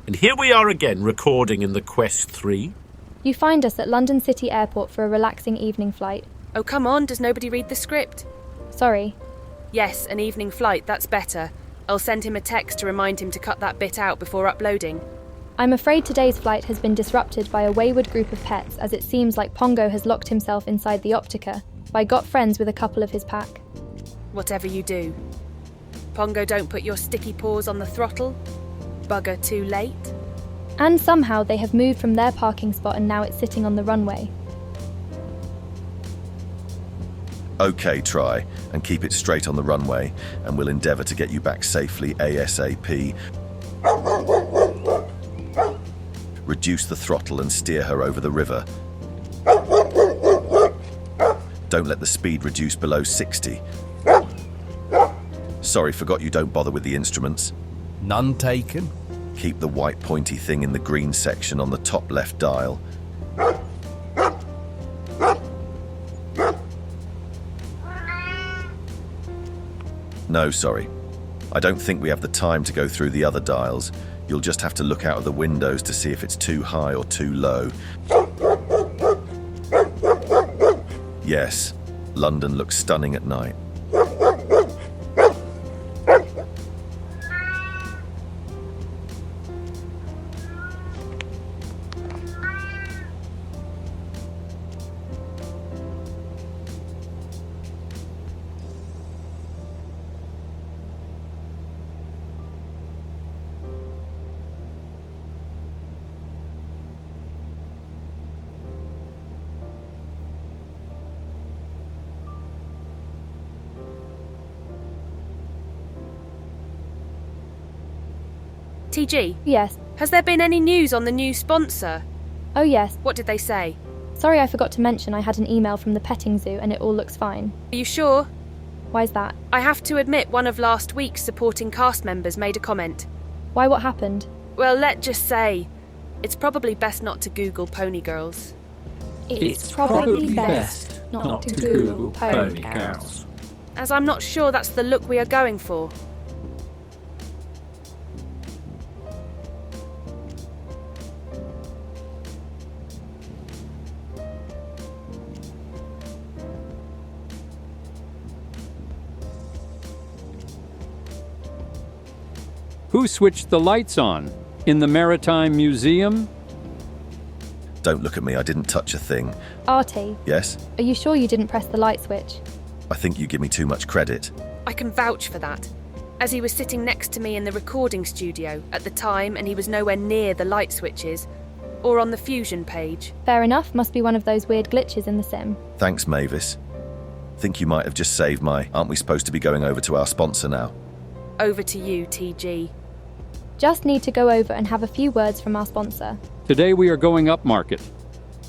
And here we are again, recording in the Quest 3. You find us at London City Airport for a relaxing evening flight. Oh, come on, does nobody read the script? Sorry. Yes, an evening flight, that's better. I'll send him a text to remind him to cut that bit out before uploading. I'm afraid today's flight has been disrupted by a wayward group of pets, as it seems like Pongo has locked himself inside the optica, but I got friends with a couple of his pack. Whatever you do. Pongo, don't put your sticky paws on the throttle. Bugger too late. And somehow they have moved from their parking spot and now it's sitting on the runway. Okay, try, and keep it straight on the runway, and we'll endeavour to get you back safely ASAP. Reduce the throttle and steer her over the river. Don't let the speed reduce below 60. Sorry, forgot you don't bother with the instruments. None taken. Keep the white pointy thing in the green section on the top left dial. No, sorry. I don't think we have the time to go through the other dials. You'll just have to look out of the windows to see if it's too high or too low. Yes, London looks stunning at night. TG? Yes. Has there been any news on the new sponsor? Oh yes. What did they say? Sorry, I forgot to mention I had an email from the petting zoo and it all looks fine. Are you sure? Why's that? I have to admit one of last week's supporting cast members made a comment. Why, what happened? Well, let's just say, it's probably best not to Google pony girls. It's probably best not to Google pony girls. As I'm not sure that's the look we are going for. Who switched the lights on? In the Maritime Museum? Don't look at me, I didn't touch a thing. ARTii, Yes? are you sure you didn't press the light switch? I think you give me too much credit. I can vouch for that, as he was sitting next to me in the recording studio at the time and he was nowhere near the light switches, or on the fusion page. Fair enough, must be one of those weird glitches in the sim. Thanks, Mavis. Think you might have just saved my... Aren't we supposed to be going over to our sponsor now? Over to you, TG. Just need to go over and have a few words from our sponsor. Today we are going upmarket,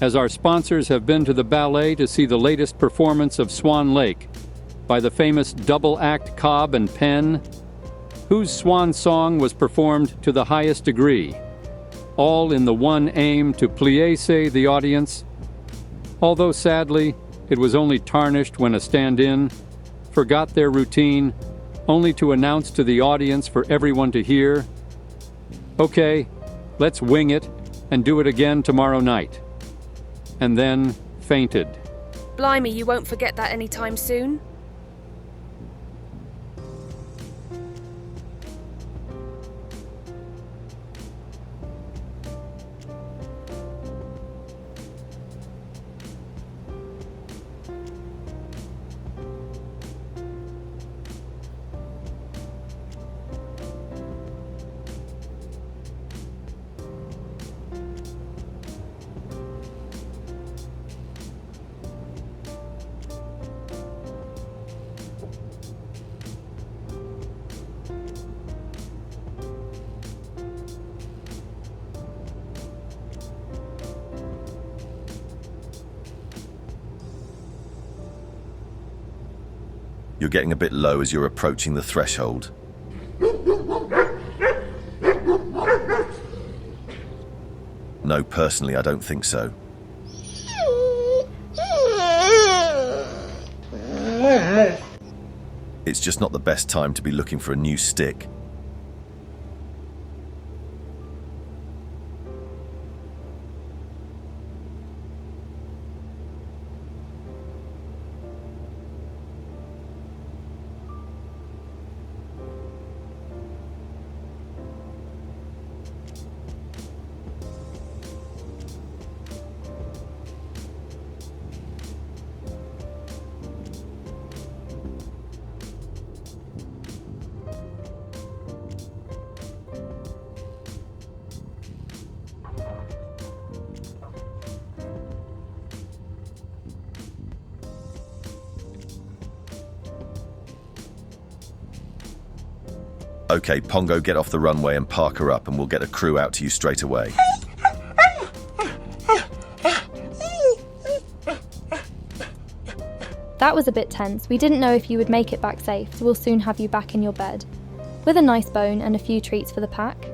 as our sponsors have been to the ballet to see the latest performance of Swan Lake by the famous double-act Cobb and Penn, whose swan song was performed to the highest degree, all in the one aim to plier the audience, although sadly it was only tarnished when a stand-in forgot their routine, only to announce to the audience for everyone to hear, "Okay, let's wing it and do it again tomorrow night," and then fainted. Blimey, you won't forget that anytime soon? You're getting a bit low as you're approaching the threshold. No, personally, I don't think so. It's just not the best time to be looking for a new stick. Okay, Pongo, get off the runway and park her up and we'll get a crew out to you straight away. That was a bit tense. We didn't know if you would make it back safe, so we'll soon have you back in your bed. With a nice bone and a few treats for the pack,